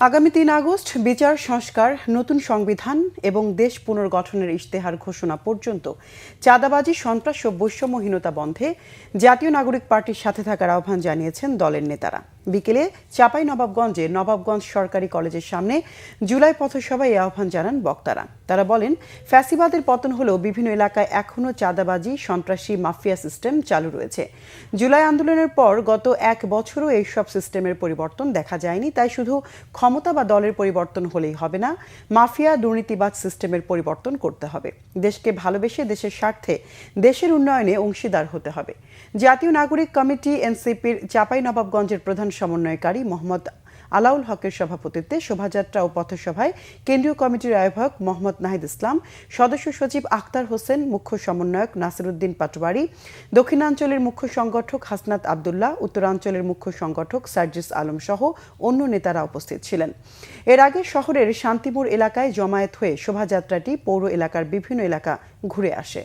আগামী ৩ আগস্ট বিচার সংস্কার, নতুন সংবিধান এবং দেশ পুনর্গঠনের ইশতেহার ঘোষণা পর্যন্ত চাঁদাবাজি, সন্ত্রাস ও বৈষম্যহীনতা বন্ধে জাতীয় নাগরিক পার্টির সাথে থাকার আহ্বান জানিয়েছেন দলের নেতারা। বিকেলে চাঁপাইনবাবগঞ্জে নবাবগঞ্জ সরকারি কলেজের সামনে জুলাই পথসভায় এই আহ্বান জানান বক্তারা। তারা বলেন, ফ্যাসিবাদের পতন হলেও বিভিন্ন এলাকায় এখনও চাঁদাবাজি, সন্ত্রাসী মাফিয়া সিস্টেম চালু রয়েছে। জুলাই আন্দোলনের পর গত এক বছরও এইসব সিস্টেমের পরিবর্তন দেখা যায়নি। তাই শুধু ক্ষমতা বা দলের পরিবর্তন হলেই হবে না, মাফিয়া দুর্নীতিবাজ সিস্টেমের পরিবর্তন করতে হবে। দেশকে ভালোবেসে দেশের স্বার্থে দেশের উন্নয়নে অংশীদার হতে হবে। জাতীয় নাগরিক কমিটি এনসিপির চাঁপাইনবাবগঞ্জের প্রধান সমন্বয়কারী মোহাম্মদ আলাউল হকের সভাপতিত্বে শোভাযাত্রা ও পথসভায় কেন্দ্রীয় কমিটির আহ্বায়ক মোহাম্মদ নাহিদ ইসলাম, সদস্য সচিব আখতার হোসেন, মুখ্য সমন্বয়ক নাসিরউদ্দিন পাটোয়ারি, দক্ষিণাঞ্চলের মুখ্য সংগঠক হাসনাত আবদুল্লাহ, উত্তরাঞ্চলের মুখ্য সংগঠক সার্জিস আলম সহ অন্য নেতারা উপস্থিত ছিলেন। এর আগে শহরের শান্তিপুর এলাকায় জমায়েত হয়ে শোভাযাত্রাটি পৌর এলাকার বিভিন্ন এলাকা ঘুরে আসে।